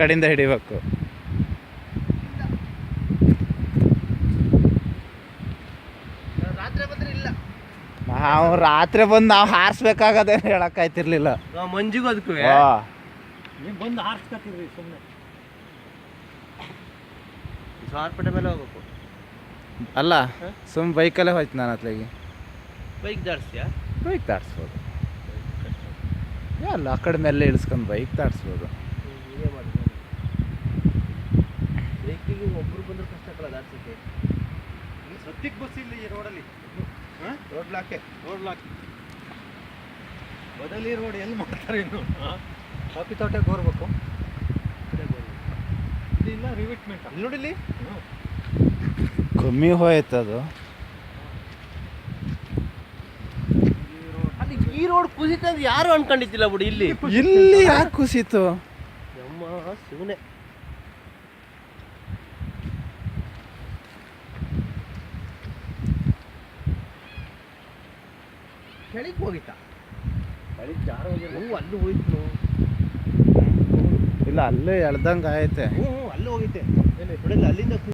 ಕಡೆಯಿಂದ ಹಿಡಿಬೇಕು. ರಾತ್ರಿ ಬಂದ್ರೆ ಇಲ್ಲ, ನಾವು ರಾತ್ರಿ ಬಂದು ನಾವು ಹಾರಿಸ್ಬೇಕಾಗದೆ ಹೇಳಕ್ಕಾಯ್ತಿರ್ಲಿಲ್ಲ. ಮಂಜಿಗೂ ಅದಕ್ಕೂ ನೀವು ಬಂದು ಹಾರಿಸ್ಕೊತೀವಿ ಸುಮ್ಮನೆ. ಸಾರ್ಪೇಟೆ ಮೇಲೆ ಹೋಗ್ಬೇಕು. ಅಲ್ಲ ಬೈಕಲ್ಲೇ ಹೋಯ್ತು ನಾನು ಅತ್ಲಾಗಿ. ಬೈಕ್ ದಾಡ್ಸ್ಯಾ? ಬೈಕ್ ದಾಟ್ಸ್ಬೋದು. ಅಲ್ಲ ಆ ಕಡೆ ಮೇಲೆ ಇಳಿಸ್ಕೊಂಡು ಬೈಕ್ ದಾಟ್ಸ್ಬೋದು. ಇದೇ ಮಾಡಿ ಬೈಕಿಗೆ ಒಬ್ರು ಬಂದ್ರೆ ಕಷ್ಟ ಆಗಲ್ಲ ದಾಡ್ಸಕ್ಕೆ. ಸದ್ಯಕ್ಕೆ ಬಸ್ ಇಲ್ಲ ಈ ರೋಡಲ್ಲಿ. ರೋಡ್ ಬ್ಲಾಕೆ. ಬದಲಿ ರೋಡ್ ಎಲ್ಲಿ ಮಾಡ್ತಾರೆ ಇನ್ನು? ಕಾಫಿ ತೋಟಕ್ಕೆ ಹೋಗ್ಬೇಕು. ಇಲ್ಲ ರಿವಿಟ್ಮೆಂಟ್ ಇಲ್ಲಿ ನೋಡಿ, ಇಲ್ಲಿ ಕಮ್ಮಿ ಹೋಯ್ತದು. ಅಲ್ಲಿ ಈ ರೋಡ್ ಕುಸಿತ ಯಾರು ಅನ್ಕೊಂಡಿದ್ದಿಲ್ಲ ಬಿಡಿ. ಇಲ್ಲಿ ಯಾಕೆ ಕುಸಿತು? ನಮ್ಮ ಶಿವನೆ. ಕೆಳಗೆ ಹೋಗಿತ್ತಾ? ಜಾರ ಅಲ್ಲಿ ಹೋಯ್ತು. ಇಲ್ಲ ಅಲ್ಲೇ ಎಳ್ದಂಗೆ ಆಯ್ತೆ. ಅಲ್ಲೇ ಹೋಗಿದ್ದೆ. ಅಲ್ಲಿಂದ